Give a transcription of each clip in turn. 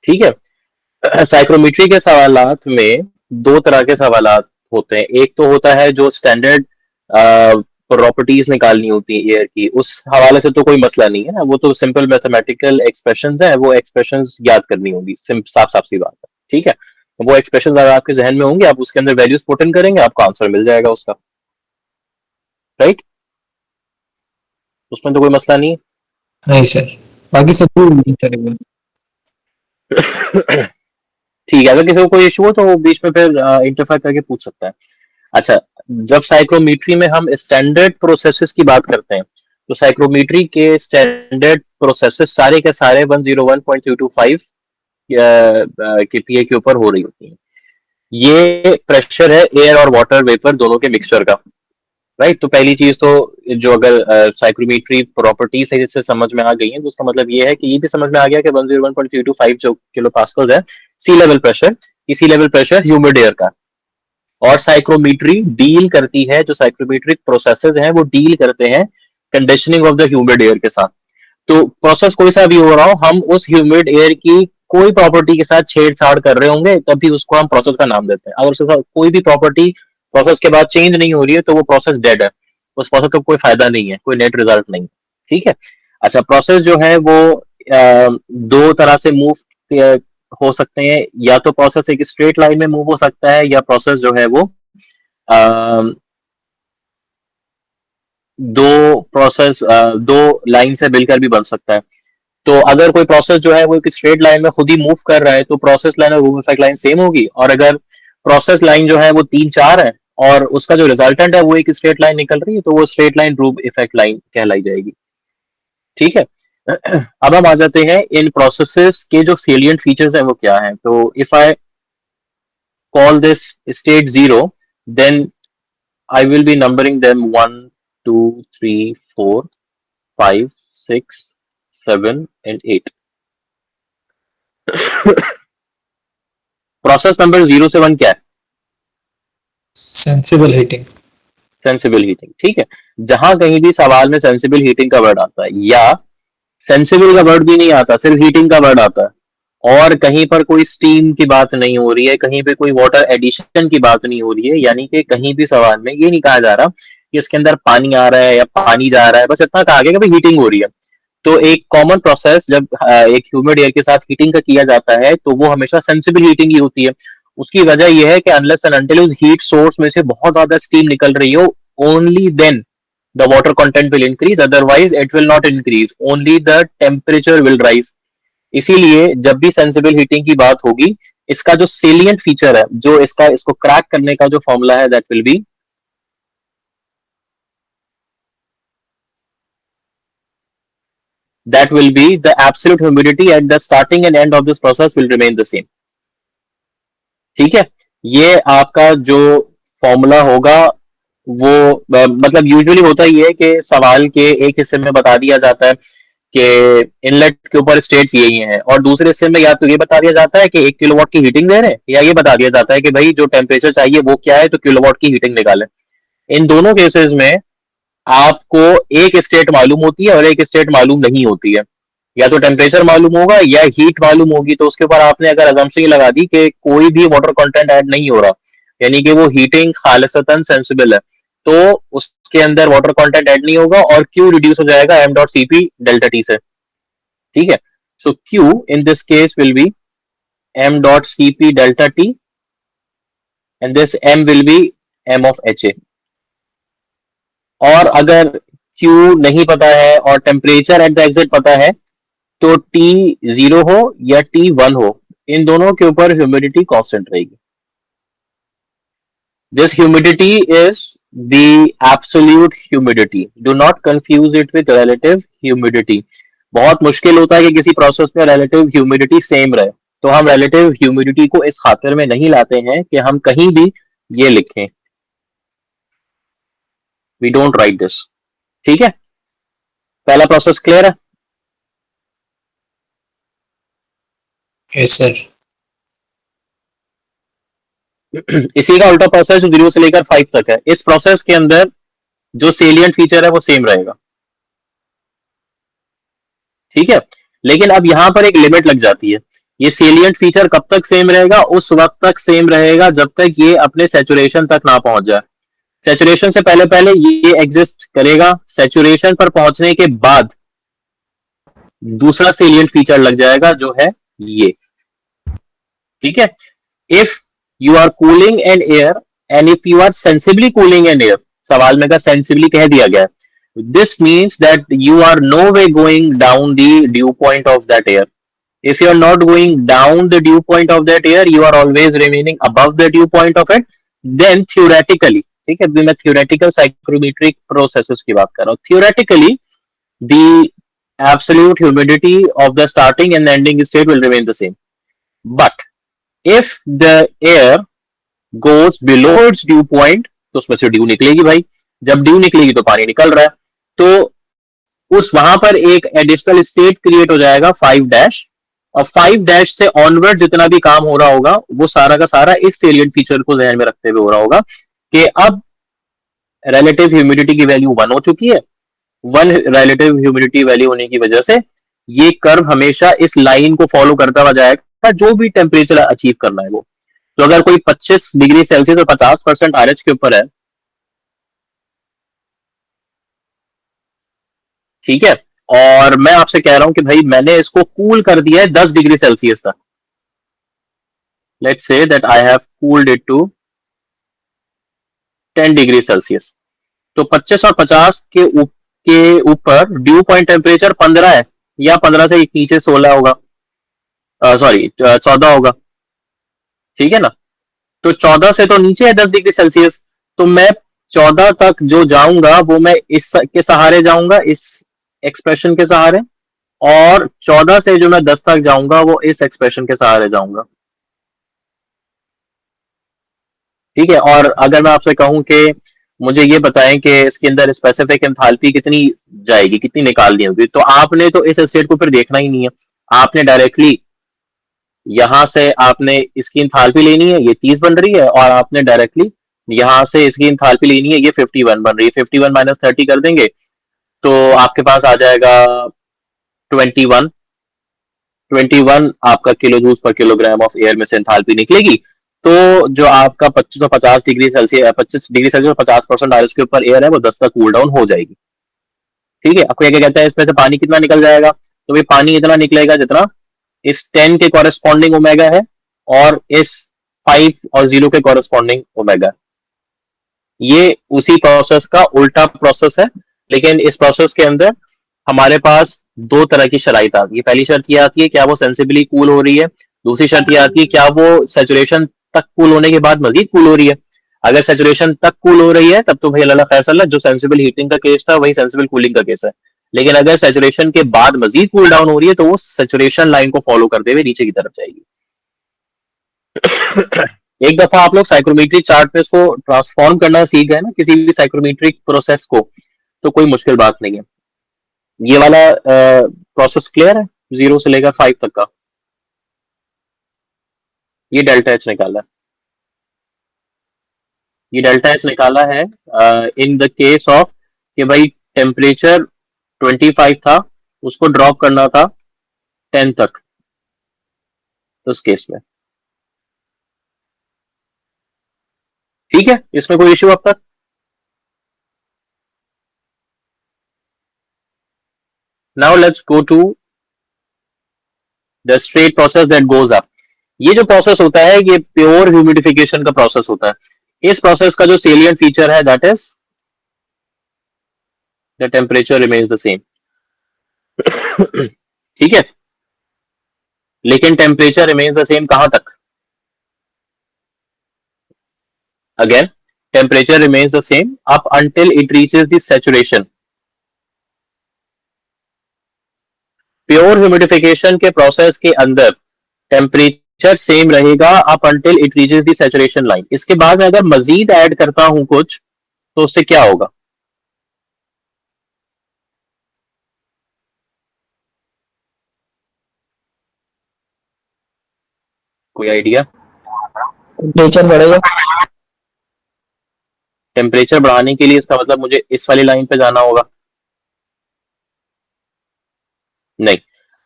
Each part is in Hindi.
ठीक है। साइक्रोमेट्री के सवालात में दो तरह के सवालात होते हैं। एक तो होता है जो स्टैंडर्ड प्रॉपर्टीज निकालनी होती है एयर की, उस हवाले से तो कोई मसला नहीं है, वो तो सिंपल मैथमेटिकल एक्सप्रेशंस है, वो एक्सप्रेशंस याद करनी होगी, साफ साफ सी बात है। ठीक है, वो एक्सप्रेशंस अगर आपके जहन में होंगे, आप उसके अंदर वैल्यूज पुट इन करेंगे, आपको आंसर मिल जाएगा उसका। राइट, उसमें तो कोई मसला नहीं नहीं सर, बाकी सब तो करेंगे। है। ठीक है, अगर किसी को कोई इशू हो तो वो बीच में फिर इंटरफेयर करके पूछ सकता है। अच्छा, जब साइक्रोमेट्री में हम स्टैंडर्ड प्रोसेसेस की बात करते हैं, तो साइक्रोमेट्री के स्टैंडर्ड प्रोसेसेस सारे के सारे 101.225 केपीए के ऊपर हो रही होती हैं। ये प्रेशर है एयर और वाटर वेपर दोनों के मिक्सचर का। राइट, तो पहली चीज तो जो अगर साइक्रोमेट्री प्रॉपर्टीज है जिससे समझ में आ गई है, तो उसका मतलब ये है कि ये भी समझ में आ गया कि 101.325 जो किलो पास्कल है सी लेवल प्रेशर, सी लेवल प्रेशर ह्यूमिड एयर का। और साइक्रोमेट्री डील करती है, जो साइक्रोमेट्रिक प्रोसेसेस हैं वो डील करते हैं conditioning of the humid air के साथ। तो प्रोसेस कोई सा भी हो रहा हो, हम उस ह्यूमिड एयर की कोई प्रॉपर्टी के साथ छेड़छाड़ कर रहे होंगे तभी उसको हम प्रोसेस का नाम देते हैं। अगर उसके साथ कोई भी प्रॉपर्टी प्रोसेस के बाद चेंज नहीं हो रही है तो वो प्रोसेस डेड है, उस प्रोसेस का कोई फायदा नहीं है, कोई नेट रिजल्ट नहीं। ठीक है। अच्छा, प्रोसेस जो है वो दो तरह से मूव हो सकते हैं, या तो प्रोसेस एक स्ट्रेट लाइन में मूव हो सकता है, या प्रोसेस जो है वो दो लाइन से मिलकर भी बन सकता है। तो अगर कोई प्रोसेस जो है वो एक स्ट्रेट लाइन में खुद ही मूव कर रहा है तो प्रोसेस लाइन और रूम इफेक्ट लाइन सेम होगी, और अगर प्रोसेस लाइन जो है वो 3-4 है और उसका जो रिजल्टेंट है वो एक स्ट्रेट लाइन निकल रही है, तो वो straight line room effect line कहलाई जाएगी। ठीक है। अब हम आ जाते हैं इन प्रोसेसेस के जो सेलिएंट फीचर्स हैं वो क्या हैं। तो if I call this state zero, then I will be numbering them 1 2 3 4 5 6 7 and 8। Process number 0 से 1 क्या है? Sensible heating. Sensible heating. ठीक है, जहां कहीं भी सवाल में सेंसिबल हीटिंग का वर्ड आता है, या सेंसिबल का वर्ड भी नहीं आता, सिर्फ हीटिंग का वर्ड आता है, और कहीं पर कोई स्टीम की बात नहीं हो रही है, कहीं पे कोई वाटर एडिशन की बात नहीं हो रही है, यानी कि कहीं भी सवाल में ये नहीं कहा जा रहा कि इसके अंदर पानी आ रहा है या पानी जा रहा है, बस इतना कहा गया कि भाई हीटिंग हो रही है। तो एक कॉमन प्रोसेस जब एक ह्यूमिड एयर के साथ हीटिंग का किया जाता है तो वो हमेशा सेंसिबल हीटिंग ही होती है। उसकी वजह यह है कि अनलेस एंड अनटिल उस हीट सोर्स में से बहुत ज्यादा स्टीम निकल रही हो, only then the water content will increase, otherwise it will not increase, only the temperature will rise। इसीलिए जब भी सेंसिबल हीटिंग की बात होगी, इसका जो सेलिएंट फीचर है, जो इसको क्रैक करने का जो फॉर्मूला है, that will be the absolute humidity at the starting and end of this process will remain the same। ठीक है, ये आपका जो फॉर्मूला होगा वो मतलब यूजुअली होता ही है कि सवाल के एक हिस्से में बता दिया जाता है कि इनलेट के ऊपर स्टेट्स यही हैं, और दूसरे हिस्से में या तो ये बता दिया जाता है कि 1 किलोवाट की हीटिंग दे रहे हैं, या ये बता दिया जाता है कि भाई जो टेम्परेचर चाहिए वो क्या है, तो किलोवाट की हीटिंग निकालें। इन दोनों केसेस में आपको एक स्टेट मालूम होती है और एक स्टेट मालूम नहीं होती है। या तो टेम्परेचर मालूम होगा या हीट मालूम होगी, तो उसके ऊपर आपने अगर अजम्पशन ये लगा दी कि कोई भी वाटर कंटेंट ऐड नहीं हो रहा, यानी कि वो हीटिंग खालिसतन सेंसिबल है, तो उसके अंदर वाटर कंटेंट ऐड नहीं होगा और क्यू रिड्यूस हो जाएगा M dot C P delta T से। ठीक है, so Q in this case will be M dot C P delta T, and this M will be M of H A. और अगर क्यू नहीं पता है और टेम्परेचर एट द एग्जिट पता है, तो टी 0 हो या टी 1 हो, इन दोनों के ऊपर ह्यूमिडिटी कांस्टेंट रहेगी। This humidity is the absolute humidity, do not confuse it with relative humidity. बहुत मुश्किल होता है कि किसी प्रोसेस में रिलेटिव ह्यूमिडिटी सेम रहे, तो हम रिलेटिव ह्यूमिडिटी को इस खातिर में नहीं लाते हैं कि हम कहीं भी ये लिखें, वी डोंट राइट दिस। ठीक है, पहला प्रोसेस क्लियर है? Yes sir. इसी का उल्टा प्रोसेस जो 0 से लेकर 5 तक है, इस प्रोसेस के अंदर जो सेलिएंट फीचर है वो सेम रहेगा। ठीक है, लेकिन अब यहां पर एक लिमिट लग जाती है ये सेलिएंट फीचर कब तक सेम रहेगा? उस वक्त तक सेम रहेगा जब तक ये अपने सैचुरेशन तक ना पहुंच जाए। सैचुरेशन से पहले पहले ये एग्जिस्ट करेगा, सैचुरेशन पर पहुंचने के बाद दूसरा सेलिएंट फीचर लग जाएगा जो है ये। ठीक है, if you are cooling an air and if you are sensibly cooling an air, सवाल में का सेंसिबली कह दिया गया है, this means that you are no way going down the dew point of that air. If you are not going down the dew point of that air, you are always remaining above the dew point of it, then theoretically, ठीक है, मैं theoretical psychrometric processes की बात कर रहा हूँ, theoretically the absolute humidity of the starting and ending state will remain the same. But if the air goes below its dew point, तो उसमें से ड्यू निकलेगी भाई, जब ड्यू निकलेगी तो पानी निकल रहा है, तो उस वहां पर एक एडिशनल स्टेट क्रिएट हो जाएगा 5 और 5 से ऑनवर्ड जितना भी काम हो रहा होगा वो सारा का सारा इस सेलिएंट फीचर को ध्यान में रखते हुए हो रहा होगा कि अब रिलेटिव ह्यूमिडिटी की वैल्यू 1 हो चुकी है, 1 रिलेटिव ह्यूमिडिटी वैल्यू होने की वजह से ये कर्व हमेशा इस लाइन को फॉलो करता हुआ जाएगा जो भी टेम्परेचर अचीव करना है वो। तो अगर कोई 25 डिग्री सेल्सियस और 50% आरएच के ऊपर है, ठीक है, और मैं आपसे कह रहा हूं कि भाई मैंने इसको कूल कर दिया है 10 डिग्री सेल्सियस तक, let's say that I have cooled it to 10 degree Celsius, तो 25 और 50 के ऊपर ड्यू पॉइंट टेम्परेचर 15 है या 15 से नीचे 16 होगा, सॉरी 14 होगा, ठीक है ना, तो 14 से तो नीचे है 10 डिग्री सेल्सियस, तो मैं 14 तक जो जाऊंगा वो मैं इस के सहारे जाऊंगा, इस एक्सप्रेशन के सहारे, और 14 से जो मैं 10 तक जाऊंगा वो इस एक्सप्रेशन के सहारे जाऊंगा। ठीक है, और अगर मैं आपसे कहूं कि मुझे ये बताएं कि इसके अंदर स्पेसिफिक एंथैल्पी कितनी जाएगी, कितनी निकालनी होगी, तो आपने तो इस स्टेट को फिर देखना ही नहीं है, आपने डायरेक्टली यहां से आपने इसकी इंथाल्पी लेनी है, ये 30 बन रही है, और आपने डायरेक्टली यहां से इसकी इंथाल्पी लेनी है, ये 51 बन रही है, 51 माइनस 30 कर देंगे तो आपके पास आ जाएगा 21, 21 आपका किलो जूल पर किलोग्राम ऑफ एयर में से एंथैल्पी निकलेगी। तो जो आपका 2550 डिग्री सेल्सियस, 25 डिग्री सेल्सियस 50% आर के ऊपर एयर है वो 10 तक कूल डाउन हो जाएगी। ठीक है, आपको क्या कहता है इसमें से पानी कितना निकल जाएगा, तो भाई पानी इतना निकलेगा जितना इस 10 के कॉरेस्पॉन्डिंग ओमेगा है और इस 5 और 0 के कॉरेस्पॉन्डिंग ओमेगा। ये उसी प्रोसेस का उल्टा प्रोसेस है, लेकिन इस प्रोसेस के अंदर हमारे पास दो तरह की शराइत आती है। पहली शर्त ये आती है क्या वो सेंसिबली कूल हो रही है, दूसरी शर्त ये आती है क्या वो सैचुरेशन तक कूल होने के बाद मजीद कूल हो रही है। अगर सैचुरेशन तक कूल हो रही है तब तो भाई अल्लाह खैर सल्ला, जो सेंसिबल हीटिंग का केस था वही सेंसिबल कूलिंग का केस है। लेकिन अगर सैचुरेशन के बाद मजीद कूल डाउन हो रही है तो वो सैचुरेशन लाइन को फॉलो करते हुए नीचे की तरफ जाएगी। एक दफा आप लोग साइक्रोमेट्रिक चार्ट पे इसको ट्रांसफॉर्म करना सीख गए ना किसी भी साइक्रोमेट्रिक प्रोसेस को, तो कोई मुश्किल बात नहीं है। ये वाला प्रोसेस क्लियर है 0 से लेकर 5 तक का, ये डेल्टा एच निकाला है, ये डेल्टा एच निकाला है इन द केस ऑफ कि भाई टेम्परेचर 25 था, उसको ड्रॉप करना था 10 तक, उस केस में। ठीक है, इसमें कोई इश्यू अब तक? Now let's go to the straight process that goes up. ये जो प्रोसेस होता है ये प्योर ह्यूमिडिफिकेशन का प्रोसेस होता है। इस प्रोसेस का जो सेलिएंट फीचर है that is the temperature remains the same. ठीक है, लेकिन टेम्परेचर रिमेन्स द सेम कहां तक? Again temperature remains the same up until it reaches the saturation. Pure humidification के प्रोसेस के अंदर टेम्परेचर सेम रहेगा up until it reaches the saturation line. इसके बाद में अगर मजीद ऐड करता हूं कुछ तो उससे क्या होगा? कोई आइडिया? टेम्परेचर बढ़ेगा। टेम्परेचर बढ़ाने के लिए इसका मतलब मुझे इस वाली लाइन पे जाना होगा? नहीं,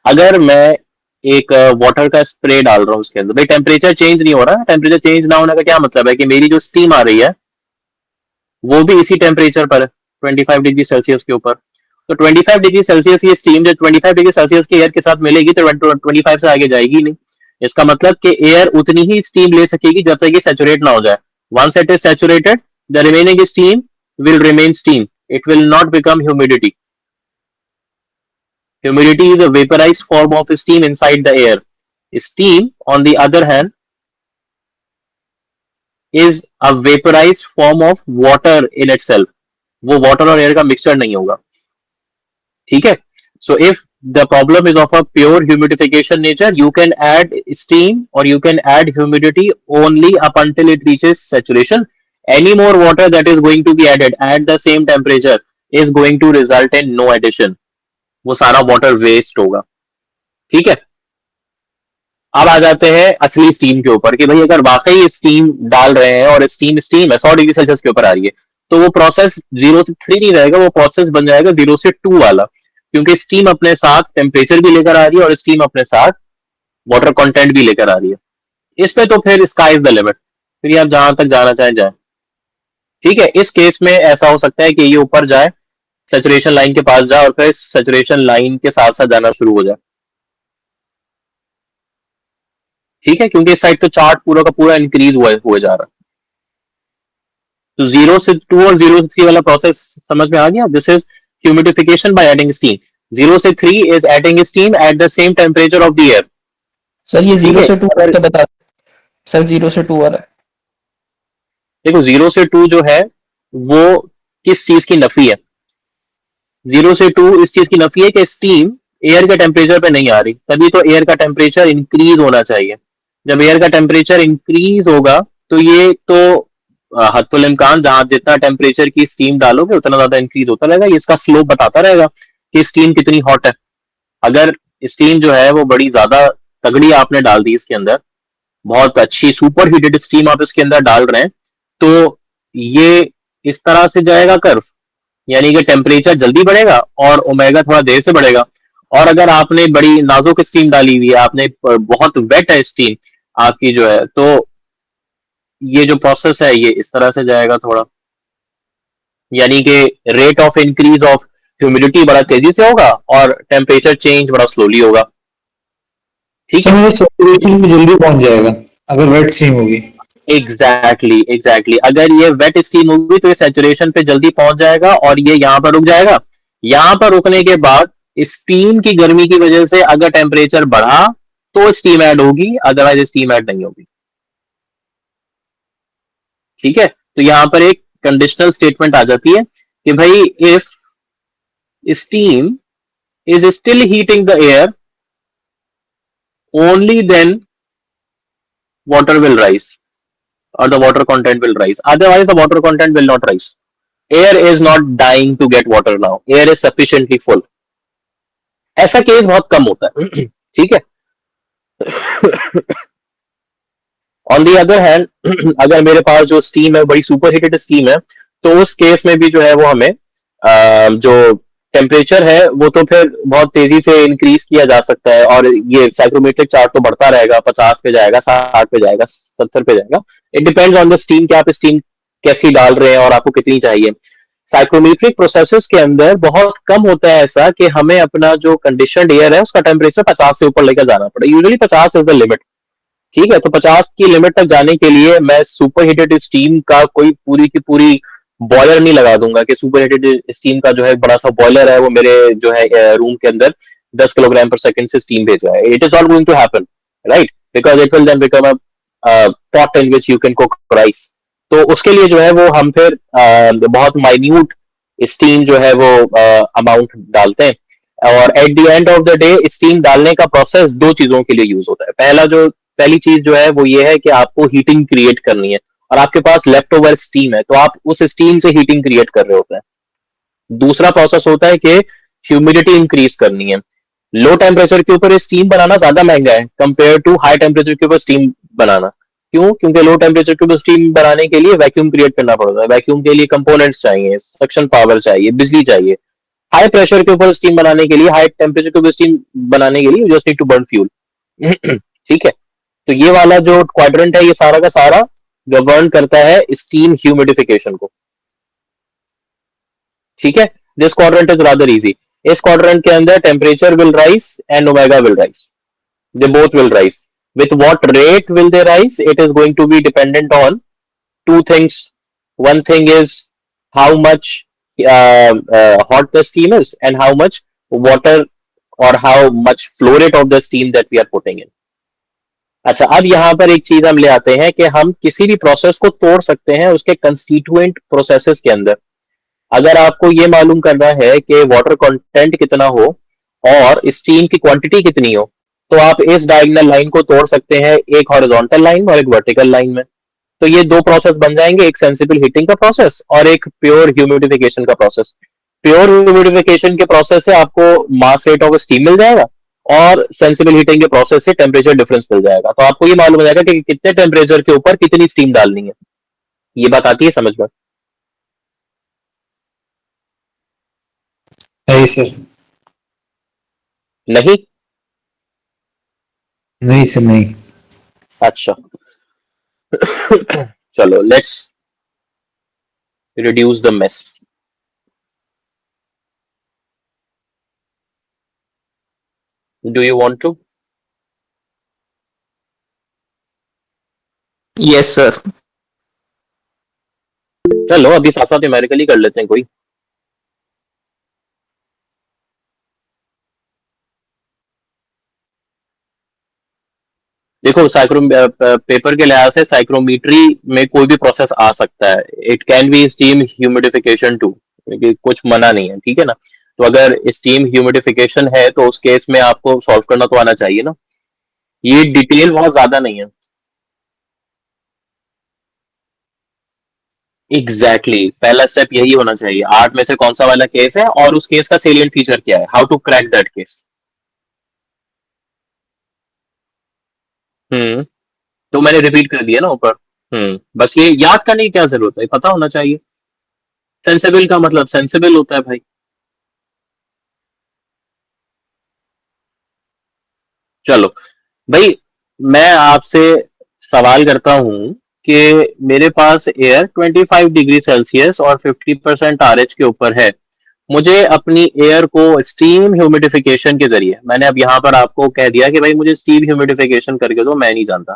अगर मैं एक वाटर का स्प्रे डाल रहा हूँ उसके अंदर, भाई टेम्परेचर चेंज नहीं हो रहा। टेम्परेचर चेंज ना होने का क्या मतलब है कि मेरी जो स्टीम आ रही है वो भी इसी टेम्परेचर पर है, 25 डिग्री सेल्सियस के ऊपर। तो 25 डिग्री सेल्सियस की स्टीम जब 25 डिग्री सेल्सियस के एयर के साथ मिलेगी तो 25 से आगे जाएगी नहीं। इसका मतलब कि एयर उतनी ही स्टीम ले सकेगी जब तक ये सैचुरेट ना हो जाए। Once it is saturated, the remaining steam will remain steam. It will not become humidity. Humidity is a vaporized form of steam inside the air. Steam, on the other hand, is a vaporized form of water in itself. वो water और air का mixture नहीं होगा, ठीक है? So if the problem is of a pure humidification nature, you can add steam or you can add humidity only up until it reaches saturation. Any more water that is going to be added at the same temperature is going to result in no addition. वो सारा वाटर वेस्ट होगा, ठीक है? अब आ जाते हैं असली स्टीम के ऊपर कि भाई अगर वाकई स्टीम डाल रहे हैं और स्टीम स्टीम है 100 डिग्री सेल्सियस के ऊपर आ रही है, तो वो प्रोसेस 0 से 3 नहीं रहेगा, वो प्रोसेस बन जाएगा 0 से 2 वाला, क्योंकि स्टीम अपने साथ टेम्परेचर भी लेकर आ रही है और स्टीम अपने साथ वाटर कंटेंट भी लेकर आ रही है। इस पे तो फिर स्काई इज द लिमिट, फिर आप जहां तक जाना चाहें जाए, ठीक है? इस केस में ऐसा हो सकता है कि ये ऊपर जाए, सेचुरेशन लाइन के पास जाए और फिर सेचुरेशन लाइन के साथ साथ जाना शुरू हो जाए, ठीक है? क्योंकि इस साइड तो चार्ट पूरा का पूरा इंक्रीज हुआ जा रहा है। तो 0 से 2 और 0 से 3 वाला प्रोसेस समझ में आ गया? This is humidification by adding steam. 0 से 3 is adding steam at the same temperature of the air. Sir ये ठीक 0 है, से 2 कैसे बता सर 0 से 2 वाला देखो 0 से 2 जो है वो किस चीज की नफी है? 0 से 2 इस चीज की नफी है कि स्टीम एयर के टेम्परेचर पे नहीं आ रही, तभी तो एयर का टेम्परेचर इंक्रीज होना चाहिए। जब एयर का टेम्परेचर इंक्रीज होगा तो ये तो हत्तुल इम्कान, जहां जितना टेम्परेचर की स्टीम डालोगे उतना ज्यादा इंक्रीज होता रहेगा। इसका स्लोप बताता रहेगा कि स्टीम कितनी हॉट है। अगर स्टीम जो है वो बड़ी ज्यादा तगड़ी आपने डाल दी इसके अंदर, बहुत अच्छी सुपर हीटेड स्टीम आप इसके अंदर डाल रहे हैं, तो ये इस तरह से जाएगा कर्व, यानी कि टेम्परेचर जल्दी बढ़ेगा और ओमेगा थोड़ा देर से बढ़ेगा। और अगर आपने बड़ी नाजुक स्टीम डाली हुई है, आपने बहुत वेट है स्टीम आपकी जो है, तो ये जो प्रोसेस है ये इस तरह से जाएगा थोड़ा, यानी कि rate of increase of humidity बड़ा तेजी से होगा और टेम्परेचर चेंज बड़ा स्लोली होगा, ठीक सर है? मुझे सेचुरेशन पे जल्दी पहुंच जाएगा अगर वेट स्टीम होगी। एग्जैक्टली अगर ये वेट स्टीम होगी तो ये सैचुरेशन पे जल्दी पहुंच जाएगा और ये यहाँ पर रुक जाएगा। यहाँ पर रुकने के बाद स्टीम की गर्मी की वजह से अगर टेम्परेचर बढ़ा तो स्टीम ऐड होगी, अदरवाइज स्टीम ऐड नहीं होगी, ठीक है? तो यहाँ पर एक कंडीशनल स्टेटमेंट आ जाती है कि भाई if steam is still heating the air only then water will rise or the water content will rise, otherwise the water content will not rise. Air is not dying to get water now, air is sufficiently full. ऐसा केस बहुत कम होता है, ठीक है? ऑन दी अदर हैंड अगर मेरे पास जो स्टीम है बड़ी सुपर हीटेड स्टीम है, तो उस केस में भी जो है वो हमें जो टेम्परेचर है वो तो फिर बहुत तेजी से इंक्रीज किया जा सकता है और ये साइक्रोमेट्रिक चार्ट तो बढ़ता रहेगा, 50 पे जाएगा, 60 पे जाएगा, 70 पे जाएगा। It depends on the steam कि आप स्टीम कैसी डाल रहे हैं और आपको कितनी चाहिए। साइक्रोमेट्रिक प्रोसेसेस के अंदर बहुत कम होता है ऐसा कि हमें अपना जो कंडीशनड एयर है उसका टेम्परेचर 50 से ऊपर लेकर जाना पड़े। यूजुअली 50 इज द लिमिट, ठीक है? तो 50 की लिमिट तक जाने के लिए मैं सुपर हीटेड स्टीम का कोई पूरी की पूरी बॉयलर नहीं लगा दूंगा कि सुपर हीटेड स्टीम का जो है बड़ा सा बॉयलर है वो मेरे जो है रूम के अंदर 10 किलोग्राम पर सेकंड से स्टीम भेज रहा है। It is not going to happen, right? Because it will then become a pot in which you can cook rice. तो उसके लिए जो है वो हम फिर बहुत माइन्यूट स्टीम जो है वो अमाउंट डालते हैं। और at the end of the day steam डालने का प्रोसेस दो चीजों के लिए यूज होता है। पहली चीज जो है वो ये है कि आपको हीटिंग क्रिएट करनी है और आपके पास लेफ्ट ओवर स्टीम है, तो आप उस स्टीम से हीटिंग क्रिएट कर रहे होते हैं। दूसरा प्रोसेस होता है कि ह्यूमिडिटी इंक्रीज करनी है। लो टेम्परेचर के ऊपर स्टीम बनाना ज्यादा महंगा है कंपेयर टू हाई टेम्परेचर के ऊपर स्टीम बनाना। क्यों? क्योंकि लो टेम्परेचर के ऊपर स्टीम बनाने के लिए वैक्यूम क्रिएट करना पड़ता है, वैक्यूम के लिए कंपोनेंट्स चाहिए, सक्शन पावर चाहिए, बिजली चाहिए। हाई प्रेशर के ऊपर स्टीम बनाने के लिए, हाई टेम्परेचर के ऊपर स्टीम बनाने के लिए you just need to burn fuel. ठीक है, तो ये वाला जो क्वाड्रेंट है ये सारा का सारा गवर्न करता है स्टीम ह्यूमिडिफिकेशन को। ठीक है, this quadrant is rather easy. इस क्वाड्रेंट के अंदर temperature will rise and omega will rise, they both will rise. With what rate will they rise? It is going to be dependent on two things. One thing is how much hot the steam is and how much water or how much flow rate of the steam that we are putting in. अच्छा, अब यहाँ पर एक चीज हम ले आते हैं कि हम किसी भी प्रोसेस को तोड़ सकते हैं उसके कंस्टिट्यूएंट प्रोसेसेस के अंदर। अगर आपको ये मालूम करना है कि वाटर कंटेंट कितना हो और स्टीम की क्वांटिटी कितनी हो, तो आप इस डायगोनल लाइन को तोड़ सकते हैं एक हॉरिजॉन्टल लाइन और एक वर्टिकल लाइन में। तो ये दो प्रोसेस बन जाएंगे, एक सेंसिबल हीटिंग का प्रोसेस और एक प्योर ह्यूमिडिफिकेशन का प्रोसेस। प्योर ह्यूमिडिफिकेशन के प्रोसेस से आपको मास रेट ऑफ स्टीम मिल जाएगा और सेंसिबल हीटिंग के प्रोसेस से टेम्परेचर डिफरेंस मिल जाएगा। तो आपको ये मालूम हो जाएगा कि कितने टेम्परेचर के ऊपर कितनी स्टीम डालनी है। ये बात आती है समझ में? नहीं सर। नहीं? नहीं सर नहीं। अच्छा, चलो let's reduce the mess. Do you want to? Yes, sir. चलो अभी साथ साथ न्यूमेरिकली कर लेते हैं कोई। देखो साइक्रो पेपर के लिहाज से साइक्रोमीट्री में कोई भी प्रोसेस आ सकता है। It can be steam humidification too, कुछ मना नहीं है, ठीक है ना। तो अगर स्टीम ह्यूमिडिफिकेशन है तो उस केस में आपको सॉल्व करना तो आना चाहिए ना। ये डिटेल बहुत ज्यादा नहीं है। Exactly exactly. पहला स्टेप यही होना चाहिए, 8 में से कौन सा वाला केस है और उस केस का सेलिएंट फीचर क्या है, how to crack that case. Hmm, तो मैंने रिपीट कर दिया ना ऊपर। बस ये याद करने की क्या जरूरत है, पता होना चाहिए। सेंसिबल का मतलब सेंसिबल होता है भाई। चलो भाई, मैं आपसे सवाल करता हूं कि मेरे पास एयर 25 डिग्री सेल्सियस और 50% आरएच के ऊपर है। मुझे अपनी एयर को स्टीम ह्यूमिडिफिकेशन के जरिए, मैंने अब यहां पर आपको कह दिया कि भाई मुझे स्टीम ह्यूमिडिफिकेशन करके दो, मैं नहीं जानता।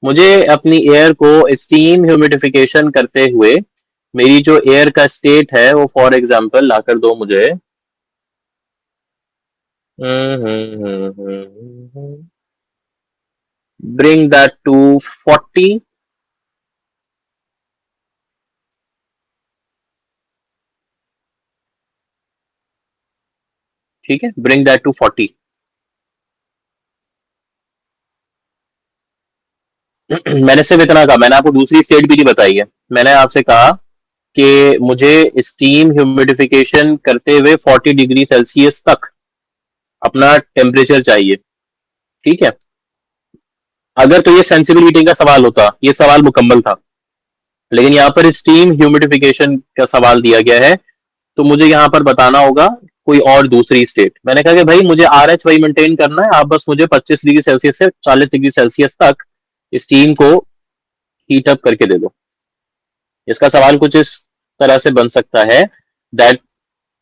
मुझे अपनी एयर को स्टीम ह्यूमिडिफिकेशन करते हुए मेरी जो एयर का स्टेट है वो फॉर एग्जांपल लाकर दो मुझे। Bring that to 40। ठीक है, ब्रिंग दैट टू 40। मैंने सिर्फ इतना कहा, मैंने आपको दूसरी स्टेट भी नहीं बताई है। मैंने आपसे कहा कि मुझे स्टीम ह्यूमिडिफिकेशन करते हुए 40 डिग्री सेल्सियस तक अपना टेम्परेचर चाहिए। ठीक है, अगर तो ये सेंसिबल हीटिंग का सवाल होता, ये सवाल मुकम्मल था। लेकिन यहाँ पर स्टीम ह्यूमिडिफिकेशन का सवाल दिया गया है, तो मुझे यहाँ पर बताना होगा कोई और दूसरी स्टेट। मैंने कहा कि भाई मुझे आर एच वही मेंटेन करना है, आप बस मुझे 25 डिग्री सेल्सियस से 40 डिग्री सेल्सियस तक स्टीम को हीट अप करके दे दो। इसका सवाल कुछ इस तरह से बन सकता है that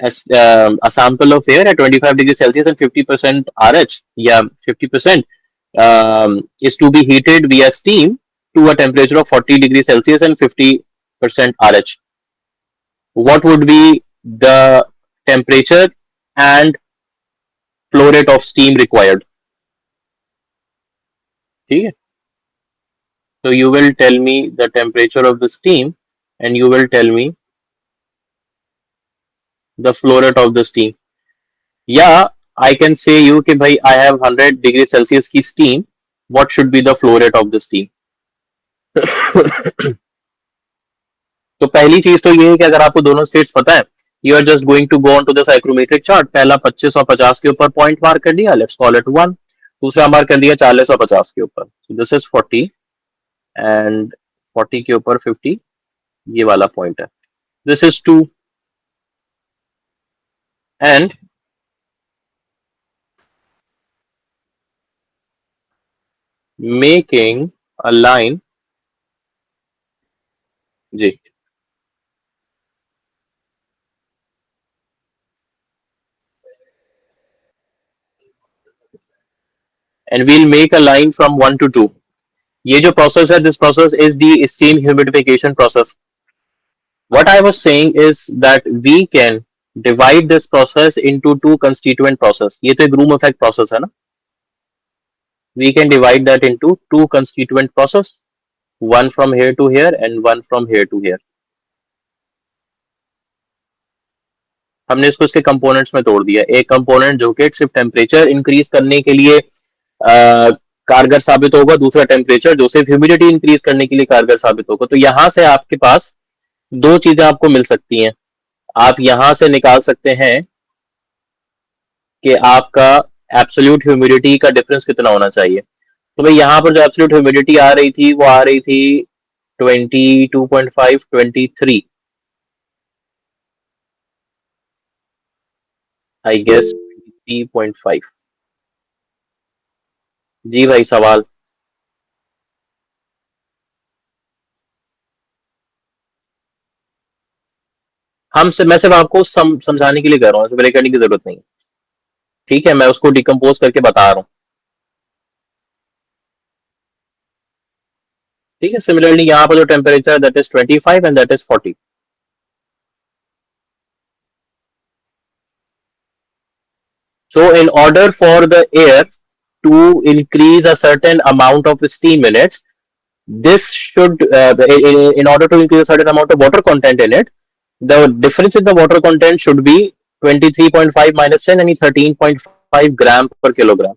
a sample of air at 25 degrees Celsius and 50% RH, yeah, 50% is to be heated via steam to a temperature of 40 degrees Celsius and 50% RH. What would be the temperature and flow rate of steam required? ठीक है, so you will tell me the temperature of the steam and you will tell me the flow rate of the steam. Yeah, I can say you कि भाई I have 100 degree Celsius की steam. What should be the flow rate of the steam? तो पहली चीज तो ये है कि अगर आपको दोनों स्टेट्स पता है, you are just going to go on to the psychrometric chart. पहला 25 और 50 के ऊपर पॉइंट मार्क कर दिया, लेट्स कॉल इट 1। दूसरा मार्क कर दिया 40 और 50 के ऊपर, दिस इज 40 एंड 40 के ऊपर 50, ये वाला पॉइंट है। This is 2 and making a line जी and we'll make a line from 1 to 2. ये जो process है, this process is the steam humidification process. What I was saying is that we can divide this process into two constituent process. ये तो एक room effect process है ना. We can divide that into two constituent process, one from here to here and one from here to here. हमने इसको इसके कंपोनेंट्स में तोड़ दिया. एक कंपोनेंट जो कि सिर्फ टेम्परेचर इंक्रीज करने के लिए कारगर साबित होगा, दूसरा टेम्परेचर जो सिर्फ ह्यूमिडिटी इंक्रीज करने के लिए कारगर साबित होगा. तो यहां से आपके पास दो चीजें आपको मिल सकती हैं. आप यहां से निकाल सकते हैं कि आपका एब्सोल्यूट ह्यूमिडिटी का डिफरेंस कितना होना चाहिए. तो भाई यहाँ पर जो एब्सोल्यूट ह्यूमिडिटी आ रही थी वो आ रही थी 22.5 23 आई गेस 23.5. जी भाई सवाल. मैं सिर्फ आपको समझाने के लिए कर रहा हूँ, इसमें करने की जरूरत नहीं. ठीक है, मैं उसको डिकम्पोज करके बता रहा हूँ. ठीक है, सिमिलरली यहाँ पर जो temperature that is 25 and that is 40. So in order for the air to increase a certain amount of steam in it, this should in order to increase a certain amount of water content in it, the difference in the water content should be 23.5 minus 10 यानी 13.5 ग्राम पर किलोग्राम.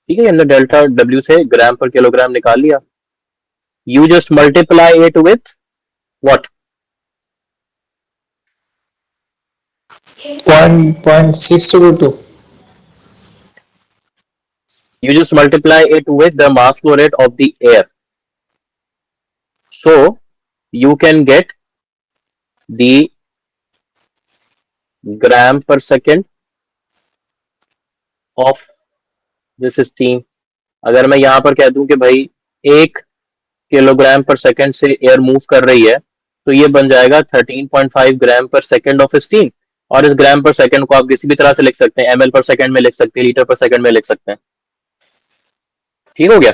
ठीक है, हमने डेल्टा डब्ल्यू से ग्राम पर किलोग्राम निकाल लिया. You just multiply it with what? 0.622. You just multiply it with the mass flow rate of the air. So you can get the gram per second of this steam. अगर मैं यहां पर कह दूं कि भाई 1 किलोग्राम पर सेकंड से एयर मूव कर रही है, तो ये बन जाएगा 13.5 ग्राम पर सेकंड ऑफ स्टीम. और इस ग्राम पर सेकंड को आप किसी भी तरह से लिख सकते हैं, एमएल पर सेकंड में लिख सकते हैं, लीटर पर सेकंड में लिख सकते हैं. ठीक हो गया?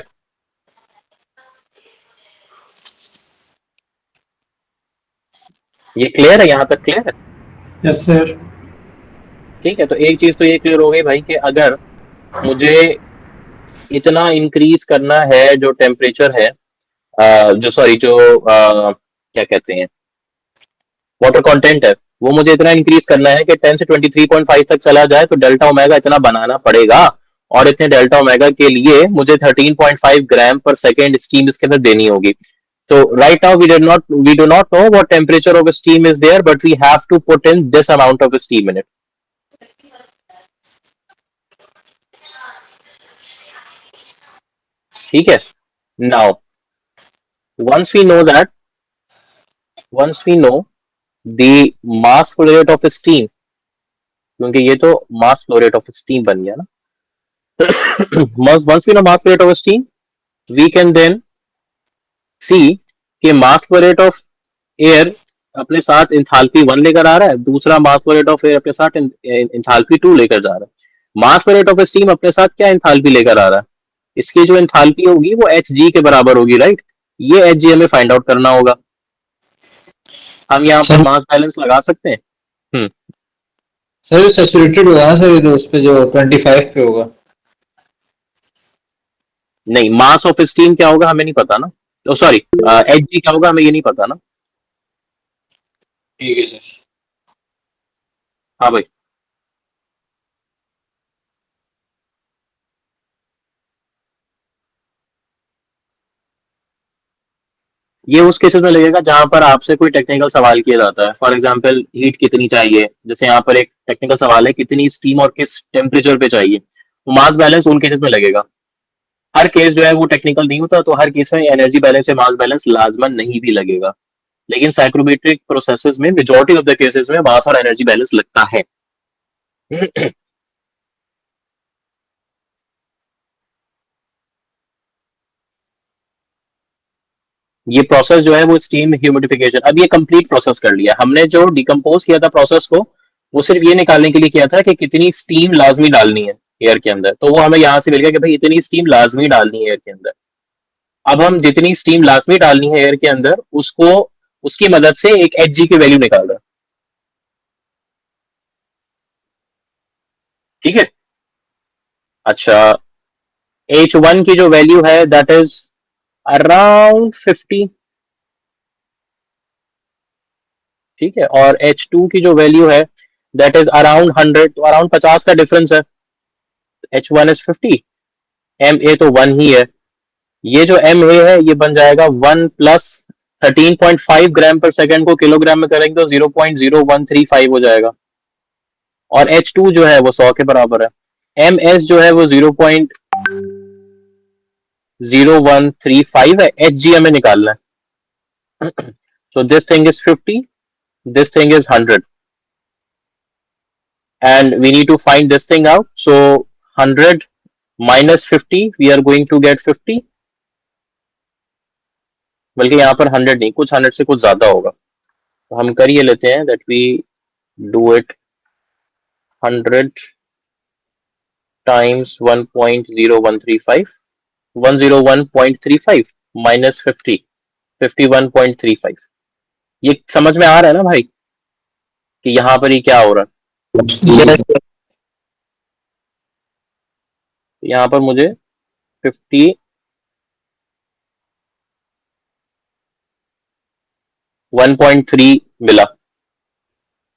ये क्लियर है? यहां तक क्लियर है? Yes sir. ठीक है, तो एक चीज तो ये क्लियर हो गई भाई कि अगर मुझे इतना इंक्रीज करना है जो टेम्परेचर है, जो क्या कहते हैं वाटर कंटेंट है, वो मुझे इतना इंक्रीज करना है कि 10 से 23.5 तक चला जाए, तो डेल्टा ओमेगा इतना बनाना पड़ेगा. और इतने डेल्टा ओमेगा के लिए मुझे 13.5 ग्राम पर सेकेंड स्टीम इसके अंदर देनी होगी. So right now we do not know what temperature of steam is there, but we have to put in this amount of steam in it. ठीक है. Now once we know the mass flow rate of steam, क्योंकि ये तो mass flow rate of steam बन गया ना. once we know mass flow rate of steam, we can then see कि mass flow rate of air अपने साथ इंथाल्पी 1 लेकर आ रहा है, दूसरा mass flow rate of air अपने साथ इंथाल्पी 2 लेकर जा रहा है. Mass flow rate of steam अपने साथ क्या इंथाल्पी लेकर आ रहा है? इसकी जो इंथाल्पी होगी वो एच जी के बराबर होगी, राइट? ये एच जी हमें फाइंड आउट करना होगा. हम यहाँ पर मास बैलेंस लगा सकते हैं. सर सैचुरेटेड होगा ना सर, उस पे जो 25 पे होगा. नहीं, मास ऑफ स्टीम क्या होगा हमें नहीं पता ना. तो सॉरी, एच जी क्या होगा हमें ये नहीं पता ना. ठीक है सर. हाँ भाई. ये उस केसेस में लगेगा जहां पर आपसे कोई टेक्निकल सवाल किया जाता है. फॉर एग्जांपल हीट कितनी चाहिए, जैसे यहाँ पर एक टेक्निकल सवाल है कितनी स्टीम और किस टेम्परेचर पे चाहिए, तो मास बैलेंस उन केसेस में लगेगा. हर केस जो है वो टेक्निकल नहीं होता, तो हर केस में एनर्जी बैलेंस या मास बैलेंस लाजमन नहीं भी लगेगा. लेकिन साइक्रोमेट्रिक प्रोसेसेस में मेजॉरिटी ऑफ द केसेस में मास और एनर्जी बैलेंस लगता है. ये प्रोसेस जो है वो स्टीम ह्यूमिडिफिकेशन, अब ये कंप्लीट प्रोसेस कर लिया हमने। जो डिकम्पोज किया था प्रोसेस को, वो सिर्फ ये निकालने के लिए किया था कि कितनी स्टीम लाजमी डालनी है एयर के अंदर, तो वो हमें यहाँ से मिल गया कि भाई इतनी स्टीम लाजमी डालनी है एयर के अंदर। अब हम जितनी स्टीम लाजमी डालनी है एयर के अंदर, उसको उसकी मदद से एक एच जी की वैल्यू निकाल रहा है। ठीक है, अच्छा, H1 की जो वैल्यू है दैट इज अराउंड 50। ठीक है, और H2 की जो वैल्यू है दैट इज अराउंड 100, तो अराउंड 50 का डिफरेंस है। H1 इज 50, Ma तो 1 ही है। ये जो Ma है ये बन जाएगा 1 प्लस 13.5 ग्राम पर सेकेंड को किलोग्राम में करेंगे तो 0.0135 हो जाएगा। और H2 जो है वो 100 के बराबर है। Ms जो है वो 0.0135 है। Hg हमें निकालना है। So this thing is 50, this thing is 100, and we need to find this thing out. So 100 minus 50, we are going to get 50, बल्कि यहाँ पर 100 नहीं, कुछ 100 से कुछ ज्यादा होगा, तो हम कर ये लेते हैं that we do it 100 times 1.0135, 101.35 minus 50, 51.35। ये समझ में आ रहा है ना भाई कि यहाँ पर ये क्या हो रहा है? Yes. यहाँ पर मुझे 51.3 मिला,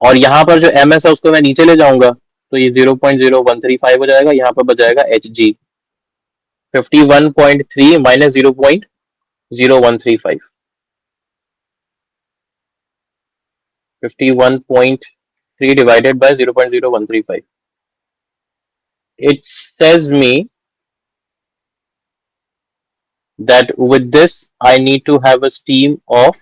और यहाँ पर जो ms है उसको मैं नीचे ले जाऊंगा तो ये 0.0135 हो जाएगा। यहाँ पर बचाएगा hg, 51.3 minus 0.0135, 51.3 divided by 0.0135. It says me that with this I need to have a steam of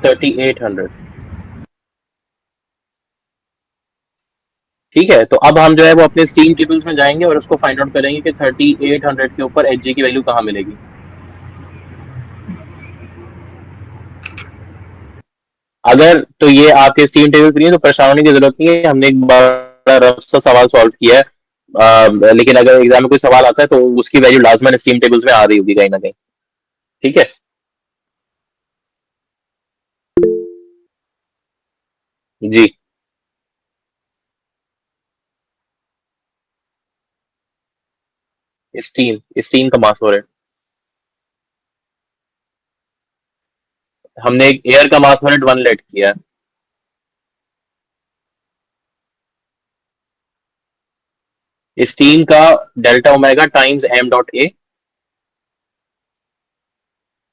3800। ठीक है, तो अब हम जो है वो अपने स्टीम टेबल्स में जाएंगे और उसको फाइंड आउट करेंगे कि 3800 के ऊपर एच की वैल्यू कहाँ मिलेगी। अगर तो ये आपके स्टीम टेबल नहीं है तो परेशान होने की जरूरत नहीं है, हमने एक बड़ा रफ सा सवाल सॉल्व किया है। लेकिन अगर एग्जाम में कोई सवाल आता है तो उसकी वैल्यू लाजमन स्टीम टेबल्स में आ रही होगी कहीं ना कहीं। ठीक है, जी, स्टीम स्टीम का मास हो रहा है, हमने एक एयर का मास 1 लेट किया है। स्टीम का delta omega times m dot A,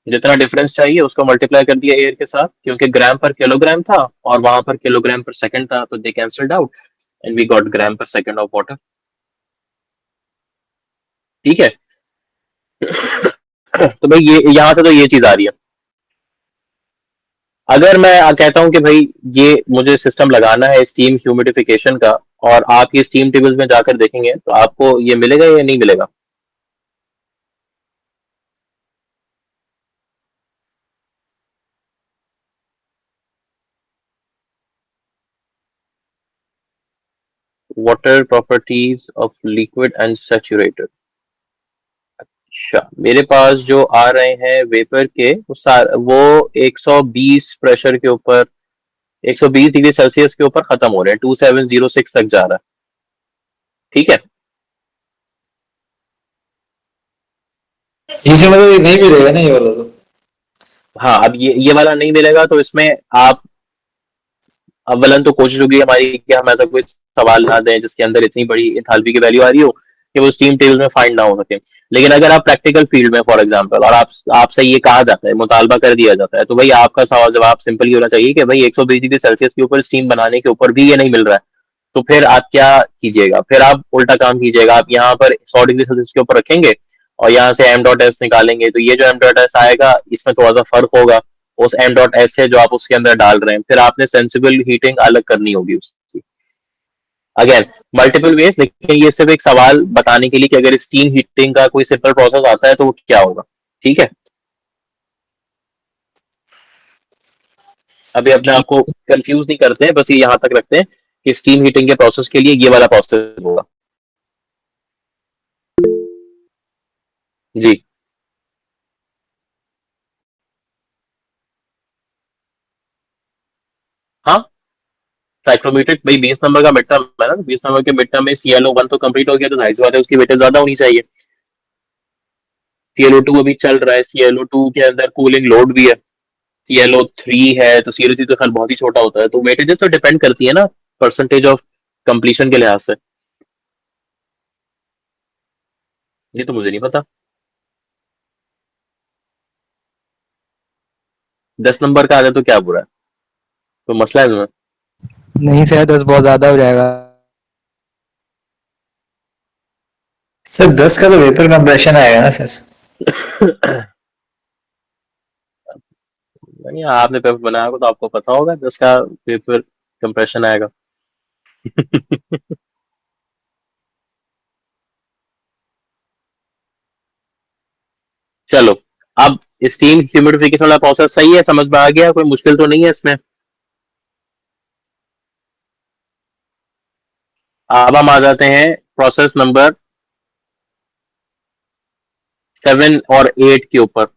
जितना डिफरेंस चाहिए उसको मल्टीप्लाई कर दिया एयर के साथ, क्योंकि ग्राम पर किलोग्राम था और वहां पर किलोग्राम पर सेकंड था, तो they cancelled out and we got gram per second of water. ठीक है, तो भाई ये यहां से तो ये चीज आ रही है। अगर मैं कहता हूं कि भाई ये मुझे सिस्टम लगाना है स्टीम ह्यूमिडिफिकेशन का, और आप ये स्टीम टेबल्स में जाकर देखेंगे तो आपको ये मिलेगा या नहीं मिलेगा? Water properties of liquid and saturated. अच्छा, मेरे पास जो आ रहे हैं वेपर के वो 120 प्रेशर के ऊपर, 120 डिग्री सेल्सियस के ऊपर खत्म हो रहे हैं, 2706 तक जा रहा है। ठीक है, इसे मतलब ये नहीं मिलेगा ना ये वाला तो। हाँ, अब ये वाला नहीं मिलेगा, तो इसमें आप अव्वलन तो कोशिश होगी हमारी कि हम ऐसा कोई सवाल ना दें जिसके अंदर इतनी बड़ी एंथैल्पी की वैल्यू आ रही हो कि वो स्टीम टेबल में फाइंड ना हो सके। लेकिन अगर आप प्रैक्टिकल फील्ड में फॉर एग्जांपल, और आपसे ये कहा जाता है, मुतालबा कर दिया जाता है, तो भाई आपका सवाल जवाब सिंपल ही होना चाहिए कि भाई 120 डिग्री सेल्सियस के ऊपर स्टीम बनाने के ऊपर भी ये नहीं मिल रहा है, तो फिर आप क्या कीजिएगा? फिर आप उल्टा काम कीजिएगा, आप यहाँ पर 100 डिग्री सेल्सियस के ऊपर रखेंगे और यहाँ से एम डॉट एस निकालेंगे, तो ये जो एम डॉट एस आएगा इसमें थोड़ा सा फर्क होगा उस एम डॉट एस है जो आप उसके अंदर डाल रहे हैं, फिर आपने सेंसिबल हीटिंग अलग करनी होगी उसकी। अगेन मल्टीपल वेज, लेकिन ये सिर्फ एक सवाल बताने के लिए कि अगर स्टीम हीटिंग का कोई सिंपल प्रोसेस आता है तो वो क्या होगा। ठीक है, अभी अपने आप को कंफ्यूज नहीं करते हैं, बस ये यहां तक रखते हैं कि स्टीम हीटिंग के प्रोसेस के लिए ये वाला प्रोसेस होगा। जी हाँ, साइक्रोमेट्रिक भाई 20 नंबर का मिड टर्म है ना, 20 नंबर के मिड टर्म में ClO1 तो कंप्लीट हो गया, तो जाहिर सी बात है उसकी वेटेज ज्यादा होनी चाहिए। ClO2 अभी चल रहा है, ClO2 के अंदर कूलिंग लोड भी है, ClO3 है, तो ClO3 तो खैर बहुत ही छोटा होता है, तो वेटेजेस तो डिपेंड करती है ना परसेंटेज ऑफ कंप्लीशन के लिहाज से। ये तो मुझे नहीं पता। 10 नंबर का आ जाए तो क्या बुरा है, तो मसला है तुम्हें। नहीं सर 10 बहुत ज्यादा हो जाएगा। सर 10 का तो वेपर कंप्रेशन आएगा ना सर। नहीं, आपने पेपर बनाया होगा तो आपको पता होगा 10 का पेपर कंप्रेशन आएगा। चलो, अब स्टीम ह्यूमिडिफिकेशन वाला प्रोसेस सही है, समझ में आ गया, कोई मुश्किल तो नहीं है इसमें। अब हम आ जाते हैं प्रोसेस नंबर 7 और 8 के ऊपर।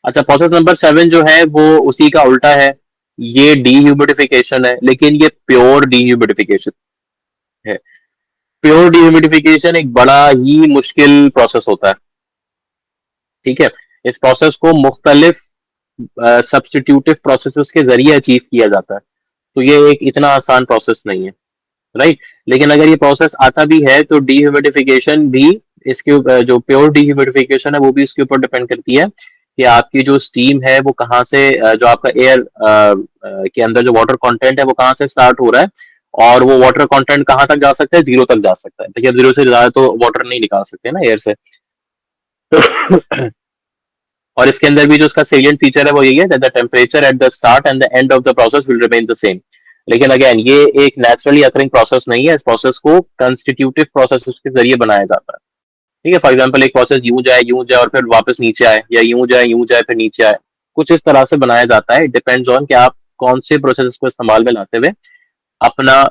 अच्छा, प्रोसेस नंबर 7 जो है वो उसी का उल्टा है, ये डीह्यूमिडिफिकेशन है, लेकिन ये प्योर डीह्यूमिडिफिकेशन है। प्योर डीह्यूमिडिफिकेशन एक बड़ा ही मुश्किल प्रोसेस होता है। ठीक है, इस प्रोसेस को मुख्तलिफ सब्सटीट्यूटिव प्रोसेसेस के जरिए अचीव किया जाता है, तो ये एक इतना आसान प्रोसेस नहीं है, राइट। लेकिन अगर ये प्रोसेस आता भी है तो डीह्यूमिडिफिकेशन भी इसके जो प्योर डीह्यूमिडिफिकेशन है वो भी इसके ऊपर डिपेंड करती है कि आपकी जो स्टीम है वो कहाँ से जो आपका एयर के अंदर जो वाटर कंटेंट है वो कहाँ से स्टार्ट हो रहा है, और वो वाटर कंटेंट कहाँ तक जा सकता है, जीरो तक जा सकता है। देखिए, जीरो से ज्यादा तो वाटर नहीं निकाल सकते ना एयर से। और इसके अंदर भी जो उसका सेलिएंट फीचर है वो यही है that the temperature at the start and the end of the process will remain the same. लेकिन अगेन ये एक नेचुरली अकरिंग प्रोसेस नहीं है, इस प्रोसेस को कंस्टिट्यूटिव प्रोसेस के जरिए बनाया जाता है। ठीक है, फॉर एग्जाम्पल एक प्रोसेस यूं जाए और फिर वापस नीचे आए, या यूं जाए फिर नीचे आए, कुछ इस तरह से बनाया जाता है। इट डिपेंड्स ऑन कि आप कौन से प्रोसेस को इस्तेमाल में लाते हुए अपना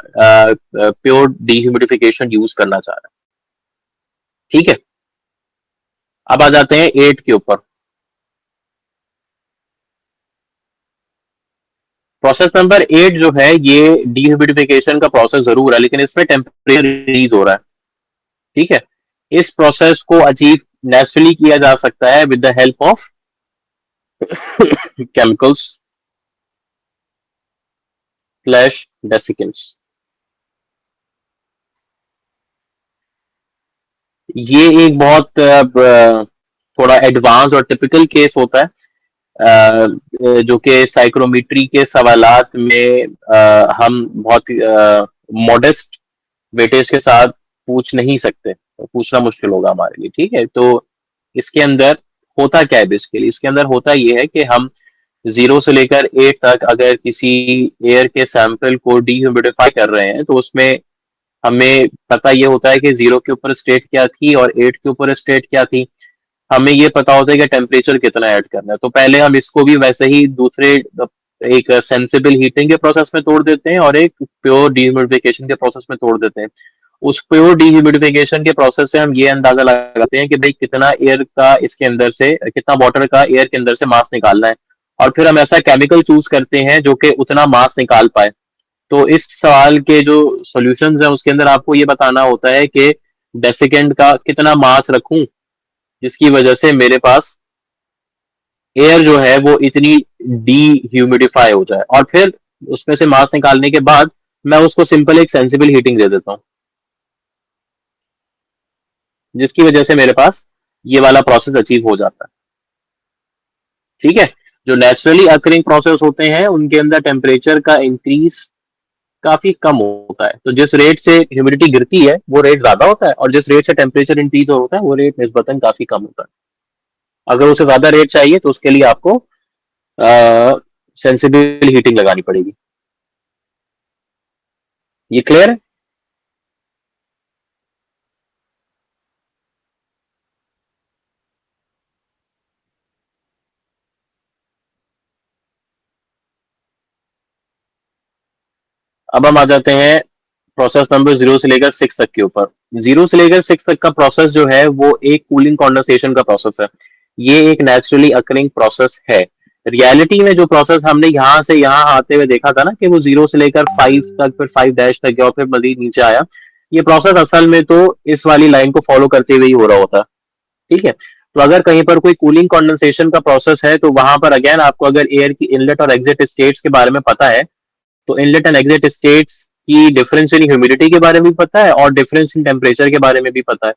प्योर डीह्यूमिडिफिकेशन यूज करना चाह रहे हैं। ठीक है, अब आ जाते हैं 8 के ऊपर। प्रोसेस नंबर 8 जो है ये डीह्यूमिडिफिकेशन का प्रोसेस जरूर है, लेकिन इसमें टेम्परेचर रिलीज हो रहा है। ठीक है, इस प्रोसेस को अचीव नेचुरली किया जा सकता है with the help of chemicals slash desiccants. ये एक बहुत थोड़ा एडवांस और टिपिकल केस होता है, जो कि साइक्रोमेट्री के सवालात में हम बहुत मॉडेस्ट वेटेज के साथ पूछ नहीं सकते, पूछना मुश्किल होगा हमारे लिए। ठीक है, तो इसके अंदर होता क्या है बेसिकली, इसके अंदर होता यह है कि हम 0 से लेकर 8 तक अगर किसी एयर के सैंपल को डीह्यूमिडिफाई कर रहे हैं तो उसमें हमें पता ये होता है कि 0 के ऊपर स्टेट क्या थी और 8 के ऊपर स्टेट क्या थी। हमें ये पता होता है कि टेम्परेचर कितना ऐड करना है, तो पहले हम इसको भी वैसे ही दूसरे एक सेंसिबल हीटिंग के प्रोसेस में तोड़ देते हैं और एक प्योर डीह्यूमिडिफिकेशन के प्रोसेस में तोड़ देते हैं। उस प्योर डीह्यूमिडिफिकेशन के प्रोसेस से हम ये अंदाजा लगाते हैं कि भाई कितना एयर का इसके अंदर से, कितना वाटर का एयर के अंदर से मास निकालना है, और फिर हम ऐसा केमिकल चूज करते हैं जो कि उतना मास निकाल पाए। तो इस सवाल के जो सॉल्यूशंस हैं उसके अंदर आपको ये बताना होता है कि डेसिकेंड का कितना मास रखूं जिसकी वजह से मेरे पास एयर जो है वो इतनी डी हो जाए, और फिर उसमें से मास निकालने के बाद मैं उसको सिंपल एक सेंसिबल हीटिंग दे देता हूं, जिसकी वजह से मेरे पास ये वाला प्रोसेस अचीव हो जाता है। ठीक है, जो नेचुरली अकरिंग प्रोसेस होते हैं उनके अंदर टेम्परेचर का इंक्रीज काफी कम होता है, तो जिस रेट से ह्यूमिडिटी गिरती है वो रेट ज्यादा होता है, और जिस रेट से टेम्परेचर इंक्रीज होता है वो रेट निस्बतन काफी कम होता है। अगर उसे ज्यादा रेट चाहिए तो उसके लिए आपको सेंसिबल हीटिंग लगानी पड़ेगी। ये क्लियर है? अब हम आ जाते हैं प्रोसेस नंबर 0 से लेकर 6 तक के ऊपर। 0 से लेकर 6 तक का प्रोसेस जो है वो एक कूलिंग कंडेंसेशन का प्रोसेस है। ये एक नेचुरली अकरिंग प्रोसेस है। रियलिटी में जो प्रोसेस हमने यहाँ से यहाँ आते हुए देखा था ना कि वो 0 से लेकर 5 तक, फिर 5 डैश तक गया और फिर मजीद नीचे आया, ये प्रोसेस असल में तो इस वाली लाइन को फॉलो करते हुए ही हो रहा होता है। ठीक है। तो अगर कहीं पर कोई कूलिंग कंडेंसेशन का प्रोसेस है तो वहां पर अगेन आपको अगर एयर की इनलेट और एग्जिट स्टेट्स के बारे में पता है, तो इनलेट एंड एग्जिट स्टेट्स की डिफरेंस इन ह्यूमिडिटी के बारे में भी पता है और डिफरेंस इन टेम्परेचर के बारे में भी पता है।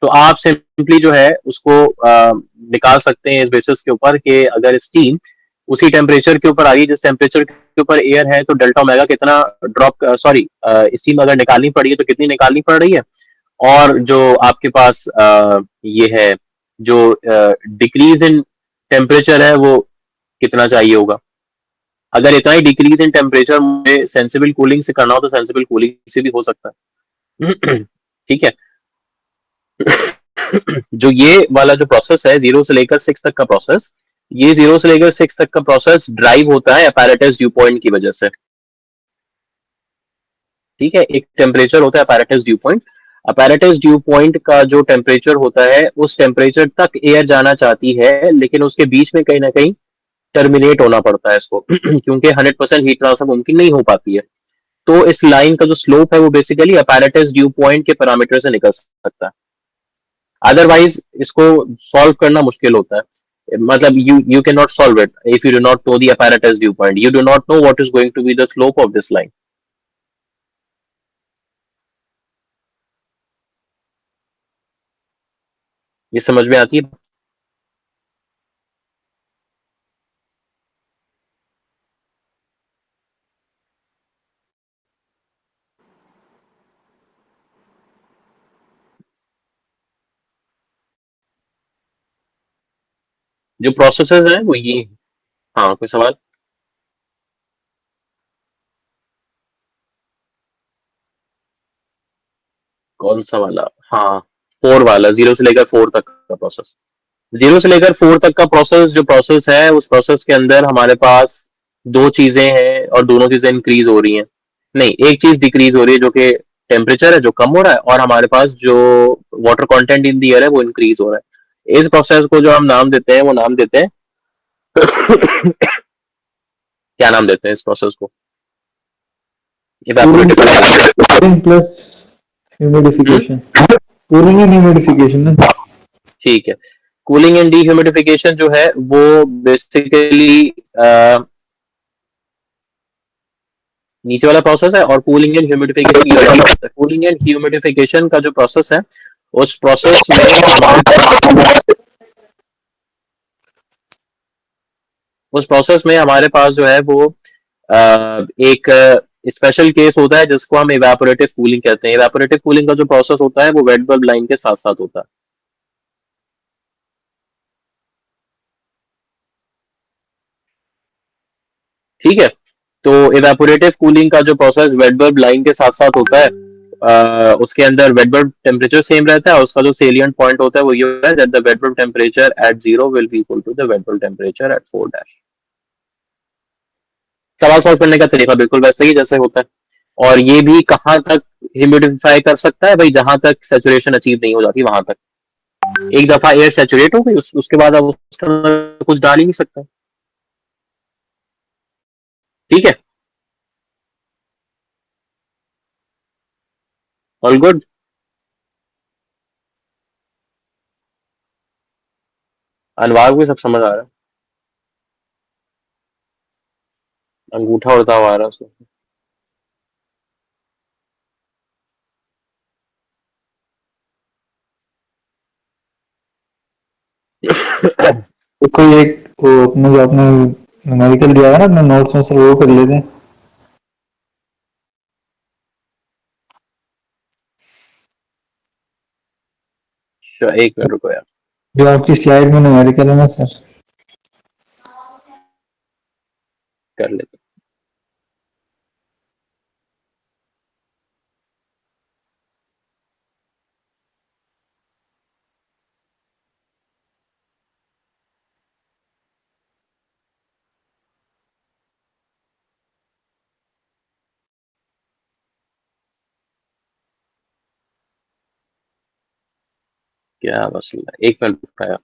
तो आप सिंपली जो है उसको निकाल सकते हैं इस बेसिस के ऊपर कि अगर स्टीम उसी टेम्परेचर के ऊपर आ रही है जिस टेम्परेचर के ऊपर एयर है, तो डेल्टा ओमेगा कितना ड्रॉप, सॉरी, स्टीम अगर निकालनी पड़ी है तो कितनी निकालनी पड़ रही है, और जो आपके पास ये है जो डिक्रीज इन टेम्परेचर है वो कितना चाहिए होगा। अगर इतना ही डिक्रीज इन टेम्परेचर मुझे सेंसिबल कूलिंग से करना हो तो सेंसिबल कूलिंग से भी हो सकता है। ठीक है। जो ये वाला जो प्रोसेस है 0 से लेकर 6 तक का प्रोसेस, ये 0 से लेकर 6 तक का प्रोसेस ड्राइव होता है अपैरेटस ड्यू पॉइंट की वजह से। ठीक है। एक टेम्परेचर होता है apparatus due point. Apparatus due point का जो टेम्परेचर होता है उस टेम्परेचर तक एयर जाना चाहती है, लेकिन उसके बीच में कहीं ना कहीं टर्मिनेट होना पड़ता है इसको, क्योंकि 100% हीट ट्रांसफर मुमकिन नहीं हो पाती है। तो इस लाइन का जो स्लोप है वो बेसिकली अपैरेटस ड्यू पॉइंट के पैरामीटर से निकल सकता है। अदरवाइज इसको सॉल्व करना मुश्किल होता है। मतलब you can not solve it if you do not know the apparatus dew point, you do not know what is going to be the slope of this line. ये समझ में आती है। जो प्रोसेसेस हैं वो ये। हाँ, कोई सवाल? कौन सा वाला? हाँ, 4 वाला, 0 से लेकर 4 तक का प्रोसेस। 0 से लेकर 4 तक का प्रोसेस जो प्रोसेस है उस प्रोसेस के अंदर हमारे पास दो चीजें हैं और दोनों चीजें इंक्रीज हो रही हैं। नहीं, एक चीज डिक्रीज हो रही है जो कि टेम्परेचर है जो कम हो रहा है, और हमारे पास जो water content in the air है वो इंक्रीज हो रहा है। इस प्रोसेस को जो हम नाम देते हैं वो नाम देते हैं क्या नाम देते हैं इस प्रोसेस को? Cooling evaporative. Cooling plus humidification. Cooling and humidification ना। ठीक है। कूलिंग एंड डीह्यूमिडिफिकेशन जो है वो बेसिकली नीचे वाला प्रोसेस है, और कूलिंग एंड ह्यूमिडिफिकेशन ये वाला प्रोसेस है। कूलिंग एंड ह्यूमिडिफिकेशन का जो प्रोसेस है उस प्रोसेस में हमारे पास जो है वो एक स्पेशल केस होता है जिसको हम इवेपोरेटिव कूलिंग कहते हैं। इवेपोरेटिव कूलिंग का जो प्रोसेस होता है वो वेट बल्ब लाइन के साथ साथ होता है। ठीक है। तो इवेपोरेटिव कूलिंग का जो प्रोसेस वेट बल्ब लाइन के साथ साथ होता है, उसके अंदर वेट बल्ब टेम्परेचर सेम रहता है, और उसका जो सेलियंट पॉइंट होता है वो ये होता है that the wet bulb temperature at 0 will be equal to the wet bulb temperature at 4 dash. सवाल सॉल्व करने का तरीका बिल्कुल वैसे ही जैसे होता है। और ये भी कहाँ तक ह्यूमिडिफाई कर सकता है भाई? जहां तक सेचुरेशन अचीव नहीं हो जाती वहां तक। एक दफा एयर सेचुरेट हो गई उसके बाद अब उसके अंदर कुछ डाल ही नहीं सकता। ठीक है। All good. अनवार को सब समझ आ रहा है, अंगूठा उड़ता हुआ आ रहा है उसको। तो कोई एक वो अपने जो आपने न्यूमेरिकल दिया है ना अपने नोट्स में से वो कर लेते हैं। एक मिनट रुको यार। जो आपकी स्लाइड में न्यूमेरिकल है ना सर। कर लेते क्या मसला है, 1 मिनट रुकना।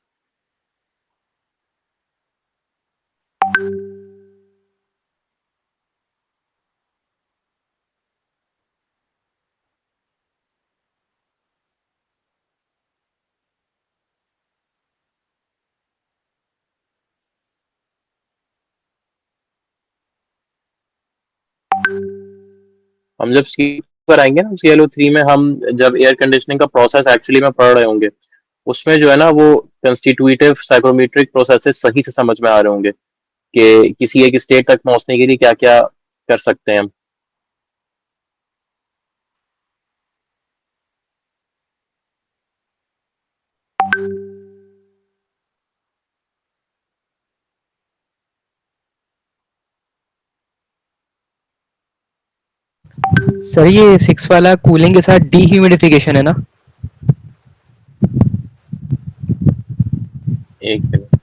हम जब सी पर आएंगे ना CLO3 में, हम जब एयर कंडीशनिंग का प्रोसेस एक्चुअली में पढ़ रहे होंगे, उसमें जो है ना वो कंस्टिट्यूटिव साइकोमेट्रिक प्रोसेसेस सही से समझ में आ रहे होंगे कि किसी एक स्टेट तक पहुंचने के लिए क्या क्या कर सकते हैं हम। सर ये 6 वाला कूलिंग के साथ डीह्यूमिडिफिकेशन है ना? एक मिनट।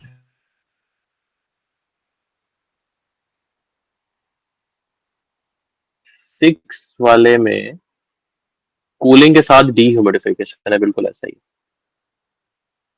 6 वाले में कूलिंग के साथ डीह्यूमिडिफिकेशन है, बिल्कुल ऐसा ही।